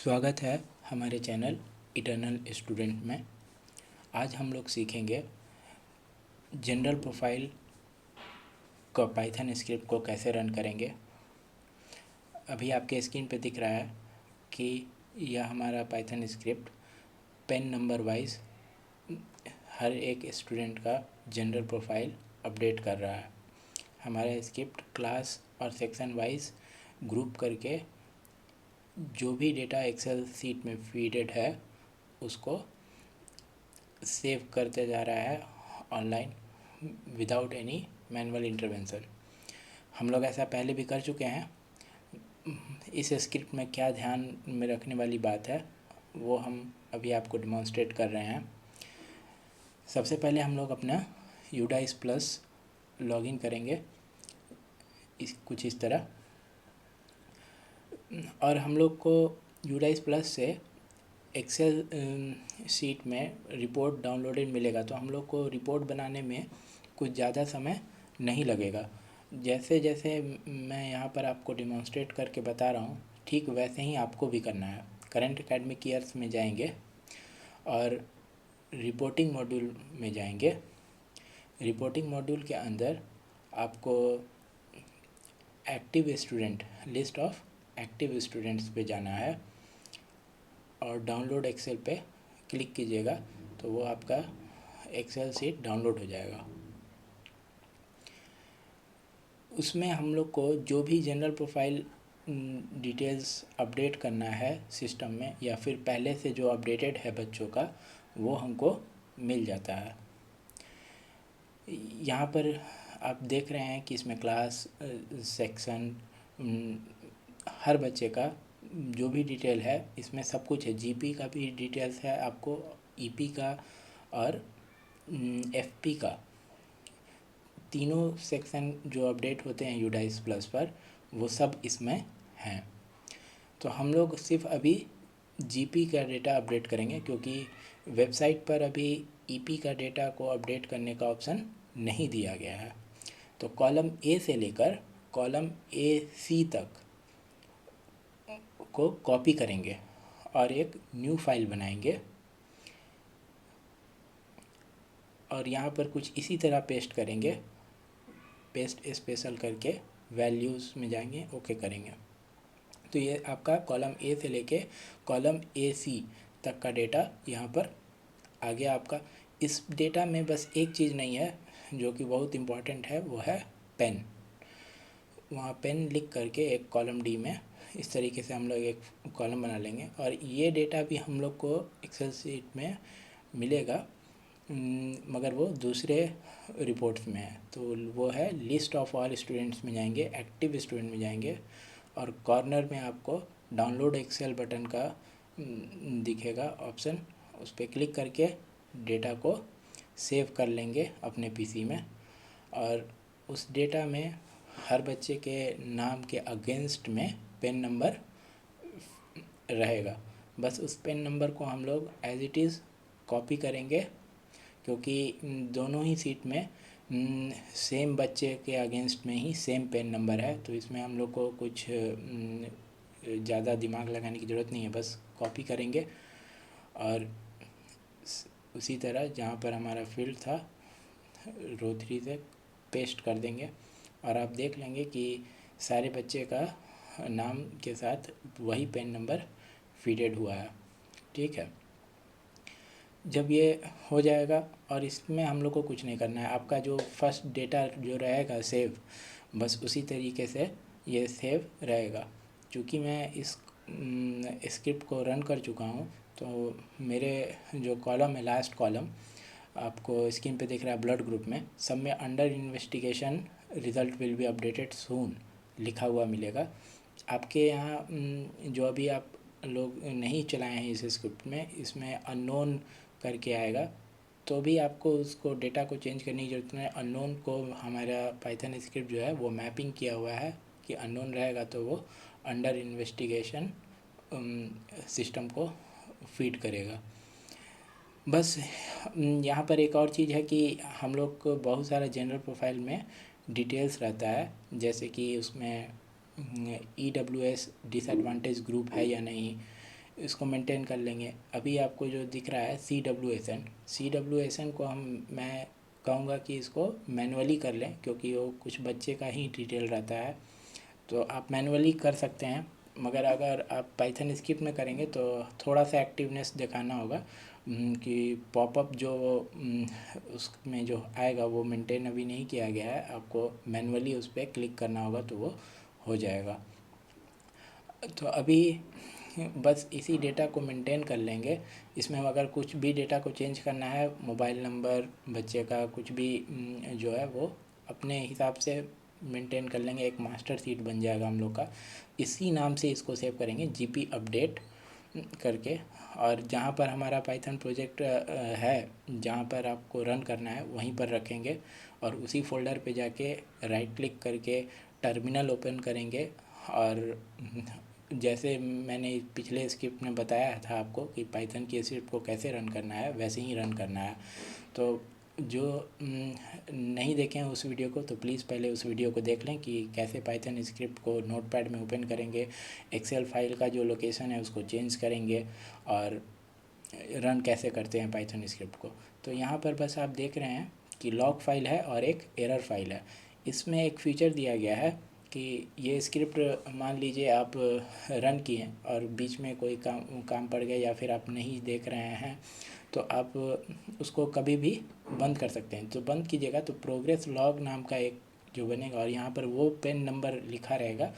स्वागत है हमारे चैनल इटर्नल स्टूडेंट में। आज हम लोग सीखेंगे जनरल प्रोफाइल का पाइथन स्क्रिप्ट को कैसे रन करेंगे। अभी आपके स्क्रीन पे दिख रहा है कि यह हमारा Python script pen number wise हर एक स्टूडेंट का जनरल प्रोफाइल अपडेट कर रहा है। हमारा स्क्रिप्ट क्लास और सेक्शन वाइज ग्रुप करके जो भी डेटा एक्सेल सीट में फीडेड है उसको सेव करते जा रहा है online without any manual intervention. हम लोग ऐसा पहले भी कर चुके हैं। इस स्क्रिप्ट में क्या ध्यान में रखने वाली बात है वो हम अभी आपको डिमॉन्स्ट्रेट कर रहे हैं। सबसे पहले हम लोग अपना यूडाइस प्लस लॉगिन करेंगे कुछ इस तरह, और हम लोग को यूडाइस प्लस से एक्सेल शीट में रिपोर्ट डाउनलोडेड मिलेगा, तो हम लोग को रिपोर्ट बनाने में कुछ ज़्यादा समय नहीं लगेगा। जैसे जैसे मैं यहाँ पर आपको डिमॉन्स्ट्रेट करके बता रहा हूँ ठीक वैसे ही आपको भी करना है। करंट एकेडमिक ईयर्स में जाएंगे और रिपोर्टिंग मॉड्यूल में जाएंगे। रिपोर्टिंग मॉड्यूल के अंदर आपको active student list of active students पे जाना है और डाउनलोड एक्सेल पे क्लिक कीजिएगा तो वो आपका एक्सेल शीट डाउनलोड हो जाएगा। उसमें हम लोग को जो भी जनरल प्रोफाइल डिटेल्स अपडेट करना है सिस्टम में या फिर पहले से जो अपडेटेड है बच्चों का वो हमको मिल जाता है। यहाँ पर आप देख रहे हैं कि इसमें क्लास सेक्शन हर बच्चे का जो भी डिटेल है इसमें सब कुछ है। जीपी का भी डिटेल्स है आपको, ईपी का और एफपी का, तीनों सेक्शन जो अपडेट होते हैं यूडाइस प्लस पर वो सब इसमें हैं। तो हम लोग सिर्फ अभी जीपी का डेटा अपडेट करेंगे क्योंकि वेबसाइट पर अभी ईपी का डेटा को अपडेट करने का ऑप्शन नहीं दिया गया है। तो कॉलम ए से लेकर कॉलम ए सी तक को कॉपी करेंगे और एक न्यू फाइल बनाएंगे और यहाँ पर कुछ इसी तरह पेस्ट करेंगे। पेस्ट स्पेशल करके वैल्यूज़ में जाएंगे, ओके करेंगे तो ये आपका कॉलम ए से लेके कॉलम ए सी तक का डेटा यहाँ पर आ गया आपका। इस डेटा में बस एक चीज़ नहीं है जो कि बहुत इम्पॉर्टेंट है, वो है पेन। वहाँ पेन लिख करके एक कॉलम डी में इस तरीके से हम लोग एक कॉलम बना लेंगे और ये डेटा भी हम लोग को एक्सेल शीट में मिलेगा, मगर वो दूसरे रिपोर्ट्स में है। तो वो है लिस्ट ऑफ ऑल स्टूडेंट्स में जाएंगे, एक्टिव स्टूडेंट में जाएंगे और कॉर्नर में आपको डाउनलोड एक्सेल बटन का दिखेगा ऑप्शन, उस पर क्लिक करके डेटा को सेव कर लेंगे अपने पीसी में और उस डेटा में हर बच्चे के नाम के अगेंस्ट में पेन नंबर रहेगा। बस उस पेन नंबर को हम लोग एज इट इज़ कॉपी करेंगे क्योंकि दोनों ही सीट में सेम बच्चे के अगेंस्ट में ही सेम पेन नंबर है, तो इसमें हम लोग को कुछ ज़्यादा दिमाग लगाने की ज़रूरत नहीं है। बस कॉपी करेंगे और उसी तरह जहाँ पर हमारा फील्ड था रो 3 से पेस्ट कर देंगे और आप देख लेंगे कि सारे बच्चे का नाम के साथ वही पेन नंबर फीडेड हुआ है। ठीक है, जब ये हो जाएगा और इसमें हम लोग को कुछ नहीं करना है, आपका जो फर्स्ट डेटा जो रहेगा सेव बस उसी तरीके से ये सेव रहेगा। क्योंकि मैं इस स्क्रिप्ट को रन कर चुका हूँ तो मेरे जो कॉलम है, लास्ट कॉलम आपको स्क्रीन पे दिख रहा है ब्लड ग्रुप में, सब में under investigation result will be updated soon लिखा हुआ मिलेगा। आपके यहाँ जो अभी आप लोग नहीं चलाए हैं इस स्क्रिप्ट में, इसमें अननोन करके आएगा तो भी आपको उसको डेटा को चेंज करने की ज़रूरत नहीं है। अननोन को हमारा पाइथन स्क्रिप्ट जो है वो मैपिंग किया हुआ है कि अननोन रहेगा तो वो अंडर इन्वेस्टिगेशन सिस्टम को फीड करेगा। बस यहाँ पर एक और चीज़ है कि हम लोग को बहुत सारा जनरल प्रोफाइल में डिटेल्स रहता है, जैसे कि उसमें EWS डिसएडवांटेज ग्रुप है या नहीं, इसको मेंटेन कर लेंगे। अभी आपको जो दिख रहा है CWSN को मैं कहूँगा कि इसको मैनुअली कर लें, क्योंकि वो कुछ बच्चे का ही डिटेल रहता है, तो आप मैनुअली कर सकते हैं। मगर अगर आप पाइथन स्क्रिप्ट में करेंगे तो थोड़ा सा एक्टिवनेस दिखाना होगा कि पॉपअप जो उसमें जो आएगा वो मेंटेन अभी नहीं किया गया है, आपको मैनुअली उस पर क्लिक करना होगा तो वो हो जाएगा। तो अभी बस इसी डेटा को मेंटेन कर लेंगे। इसमें अगर कुछ भी डेटा को चेंज करना है, मोबाइल नंबर बच्चे का कुछ भी जो है वो अपने हिसाब से मेंटेन कर लेंगे। एक मास्टर सीट बन जाएगा हम लोग का, इसी नाम से इसको सेव करेंगे GP अपडेट करके। और जहाँ पर हमारा पाइथन प्रोजेक्ट है, जहाँ पर आपको रन करना है वहीं पर रखेंगे, और उसी फोल्डर पे जाके राइट क्लिक करके टर्मिनल ओपन करेंगे। और जैसे मैंने पिछले स्क्रिप्ट में बताया था आपको कि पाइथन की स्क्रिप्ट को कैसे रन करना है, वैसे ही रन करना है। तो जो नहीं देखें उस वीडियो को, तो प्लीज़ पहले उस वीडियो को देख लें कि कैसे पाइथन स्क्रिप्ट को नोटपैड में ओपन करेंगे, एक्सेल फाइल का जो लोकेशन है उसको चेंज करेंगे, और रन कैसे करते हैं पाइथन स्क्रिप्ट को। तो यहाँ पर बस आप देख रहे हैं कि लॉग फाइल है और एक एरर फाइल है। इसमें एक फीचर दिया गया है कि ये स्क्रिप्ट मान लीजिए आप रन किए और बीच में कोई काम पड़ गया, या फिर आप नहीं देख रहे हैं, तो आप उसको कभी भी बंद कर सकते हैं। तो बंद कीजिएगा तो प्रोग्रेस लॉग नाम का एक जो बनेगा, और यहाँ पर वो पेन नंबर लिखा रहेगा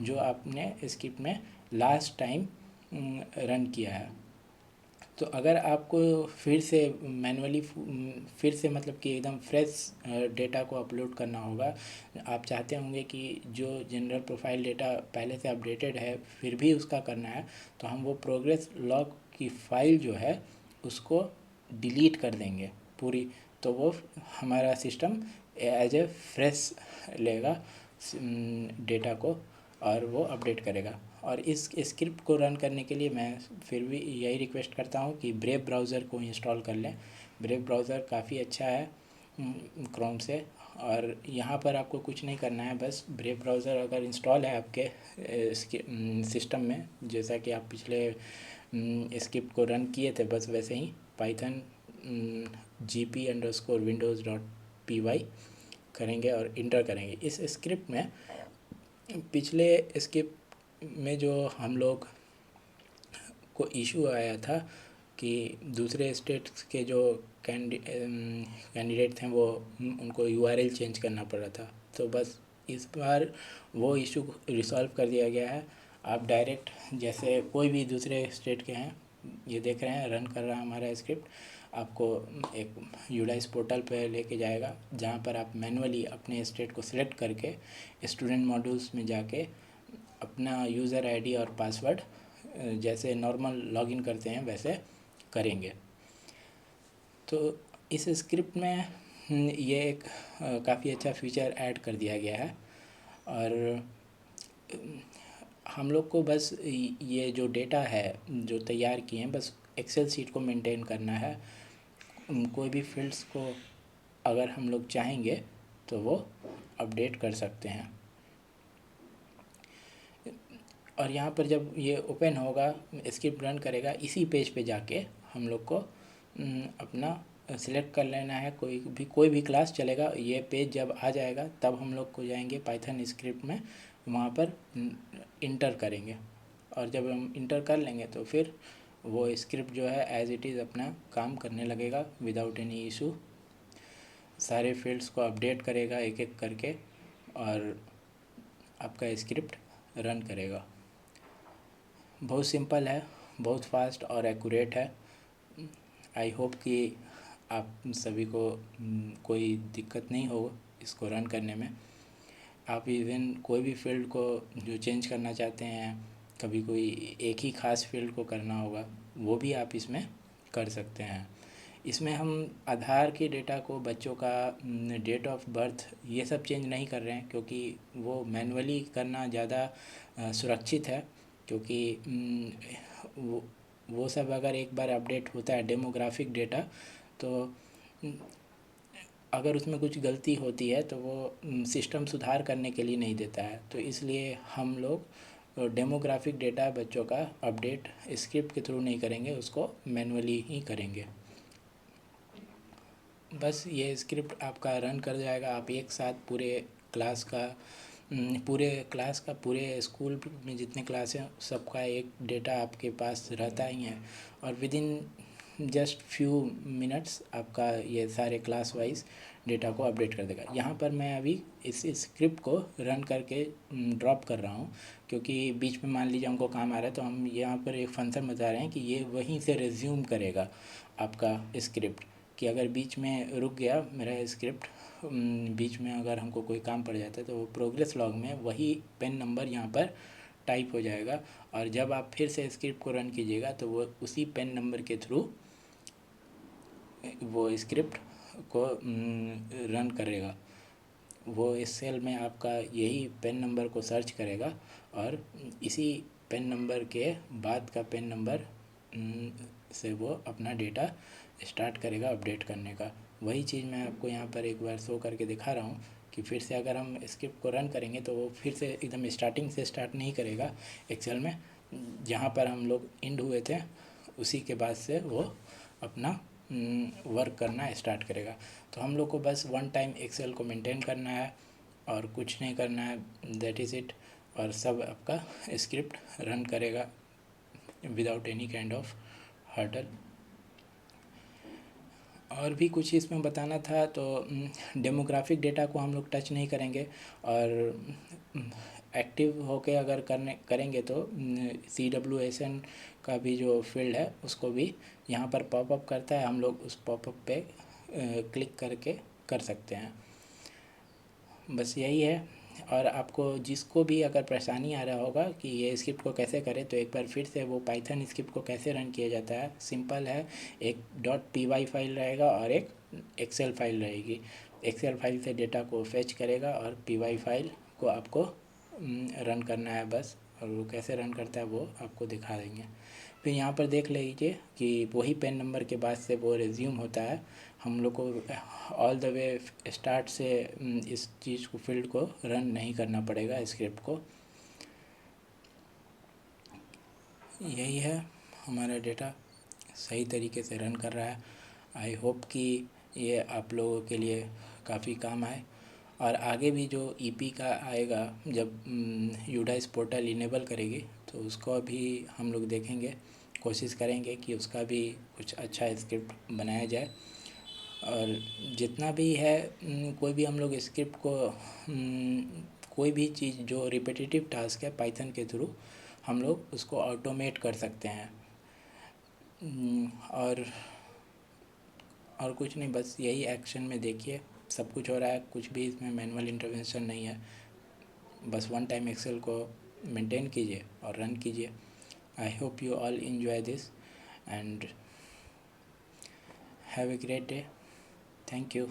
जो आपने स्क्रिप्ट में लास्ट टाइम रन किया है। तो अगर आपको फिर से मैनुअली फिर से मतलब कि एकदम फ्रेश डेटा को अपलोड करना होगा, आप चाहते होंगे कि जो जनरल प्रोफाइल डेटा पहले से अपडेटेड है फिर भी उसका करना है, तो हम वो प्रोग्रेस लॉग की फ़ाइल जो है उसको डिलीट कर देंगे पूरी। तो वो हमारा सिस्टम एज ए फ्रेश लेगा डेटा को और वो अपडेट करेगा। और इस स्क्रिप्ट को रन करने के लिए मैं फिर भी यही रिक्वेस्ट करता हूँ कि ब्रेव ब्राउज़र को इंस्टॉल कर लें। ब्रेव ब्राउज़र काफ़ी अच्छा है क्रोम से, और यहाँ पर आपको कुछ नहीं करना है, बस ब्रेव ब्राउज़र अगर इंस्टॉल है आपके सिस्टम में, जैसा कि आप पिछले स्क्रिप्ट को रन किए थे बस वैसे ही पाइथन gp_windows.py करेंगे और इंटर करेंगे। इस स्क्रिप्ट में पिछले स्क्रिप्ट में जो हम लोग को इशू आया था कि दूसरे स्टेट्स के जो कैंडिडेट थे वो उनको URL चेंज करना पड़ रहा था, तो बस इस बार वो इशू रिसॉल्व कर दिया गया है। आप डायरेक्ट जैसे कोई भी दूसरे स्टेट के हैं, ये देख रहे हैं रन कर रहा है हमारा स्क्रिप्ट, आपको एक यूडाइस पोर्टल पे लेके जाएगा जहाँ पर आप मैनुअली अपने स्टेट को सिलेक्ट करके स्टूडेंट मॉड्यूल्स में जाके अपना यूज़र आईडी और पासवर्ड जैसे नॉर्मल लॉगिन करते हैं वैसे करेंगे। तो इस स्क्रिप्ट में ये एक काफ़ी अच्छा फीचर ऐड कर दिया गया है, और हम लोग को बस ये जो डेटा है जो तैयार किए हैं बस एक्सेल शीट को मेंटेन करना है। कोई भी फील्ड्स को अगर हम लोग चाहेंगे तो वो अपडेट कर सकते हैं। और यहाँ पर जब ये ओपन होगा स्क्रिप्ट रन करेगा, इसी पेज पे जाके हम लोग को अपना सिलेक्ट कर लेना है, कोई भी क्लास चलेगा। ये पेज जब आ जाएगा तब हम लोग को जाएंगे पाइथन स्क्रिप्ट में, वहाँ पर इंटर करेंगे, और जब हम इंटर कर लेंगे तो फिर वो स्क्रिप्ट जो है एज इट इज़ अपना काम करने लगेगा विदाउट एनी इशू। सारे फील्ड्स को अपडेट करेगा एक एक करके, और आपका स्क्रिप्ट रन करेगा। बहुत सिंपल है, बहुत फास्ट और एक्यूरेट है। आई होप कि आप सभी को कोई दिक्कत नहीं हो इसको रन करने में। आप इवन कोई भी फील्ड को जो चेंज करना चाहते हैं, कभी कोई एक ही ख़ास फील्ड को करना होगा, वो भी आप इसमें कर सकते हैं। इसमें हम आधार के डेटा को, बच्चों का डेट ऑफ बर्थ, ये सब चेंज नहीं कर रहे हैं, क्योंकि वो मैनुअली करना ज़्यादा सुरक्षित है। क्योंकि वो सब अगर एक बार अपडेट होता है डेमोग्राफिक डेटा, तो अगर उसमें कुछ गलती होती है तो वो सिस्टम सुधार करने के लिए नहीं देता है। तो इसलिए हम लोग डेमोग्राफिक डेटा बच्चों का अपडेट स्क्रिप्ट के थ्रू नहीं करेंगे, उसको मैनुअली ही करेंगे। बस ये स्क्रिप्ट आपका रन कर जाएगा। आप एक साथ पूरे स्कूल में जितने क्लास हैं सबका एक डेटा आपके पास रहता ही है, और with in just few minutes आपका ये सारे क्लास वाइज डेटा को अपडेट कर देगा। यहाँ पर मैं अभी इस स्क्रिप्ट को रन करके ड्रॉप कर रहा हूँ, क्योंकि बीच में मान लीजिए हमको काम आ रहा है, तो हम यहाँ पर एक फंक्शन बता रहे हैं कि ये वहीं से रिज्यूम करेगा आपका स्क्रिप्ट, कि अगर बीच में रुक गया मेरा स्क्रिप्ट, बीच में अगर हमको कोई काम पड़ जाता है तो प्रोग्रेस लॉग में वही पेन नंबर यहाँ पर टाइप हो जाएगा, और जब आप फिर से स्क्रिप्ट को रन कीजिएगा तो वो उसी पेन नंबर के थ्रू वो स्क्रिप्ट को रन करेगा। वो इस सेल में आपका यही पेन नंबर को सर्च करेगा, और इसी पेन नंबर के बाद का पेन नंबर से वो अपना डेटा स्टार्ट करेगा अपडेट करने का। वही चीज़ मैं आपको यहाँ पर एक बार शो करके दिखा रहा हूँ कि फिर से अगर हम स्क्रिप्ट को रन करेंगे तो वो फिर से एकदम स्टार्टिंग से स्टार्ट नहीं करेगा एक्सेल में, जहाँ पर हम लोग एंड हुए थे उसी के बाद से वो अपना वर्क करना स्टार्ट करेगा। तो हम लोग को बस वन टाइम एक्सेल को मेंटेन करना है और कुछ नहीं करना है, दैट इज़ इट, और सब आपका स्क्रिप्ट रन करेगा without any kind of hurdle. और भी कुछ इसमें बताना था, तो डेमोग्राफिक डेटा को हम लोग टच नहीं करेंगे, और एक्टिव होके अगर करेंगे तो CWSN का भी जो फील्ड है उसको भी यहाँ पर पॉपअप करता है, हम लोग उस पॉपअप पे क्लिक करके कर सकते हैं। बस यही है। और आपको जिसको भी अगर परेशानी आ रहा होगा कि ये स्क्रिप्ट को कैसे करें, तो एक बार फिर से वो पाइथन स्क्रिप्ट को कैसे रन किया जाता है, सिंपल है। एक .py फाइल रहेगा और एक एक्सेल फाइल रहेगी। एक्सेल फाइल से डेटा को फेच करेगा और py फाइल को आपको रन करना है बस, और वो कैसे रन करता है वो आपको दिखा देंगे। फिर यहाँ पर देख लीजिए कि वही पेन नंबर के बाद से वो रिज्यूम होता है। हम लोग को ऑल द वे स्टार्ट से इस चीज़ को फील्ड को रन नहीं करना पड़ेगा स्क्रिप्ट को। यही है, हमारा डेटा सही तरीके से रन कर रहा है। आई होप कि ये आप लोगों के लिए काफ़ी काम आए, और आगे भी जो ईपी का आएगा जब यूडाइस पोर्टल इनेबल करेगी तो उसको भी हम लोग देखेंगे, कोशिश करेंगे कि उसका भी कुछ अच्छा स्क्रिप्ट बनाया जाए। और जितना भी है कोई भी हम लोग स्क्रिप्ट को कोई भी चीज़ जो रिपीटेटिव टास्क है पाइथन के थ्रू हम लोग उसको ऑटोमेट कर सकते हैं। और कुछ नहीं, बस यही एक्शन में देखिए सब कुछ हो रहा है, कुछ भी इसमें मैनुअल इंटरवेंशन नहीं है। बस वन टाइम एक्सेल को मेंटेन कीजिए और रन कीजिए। I hope you all enjoy this and have a great day. Thank you.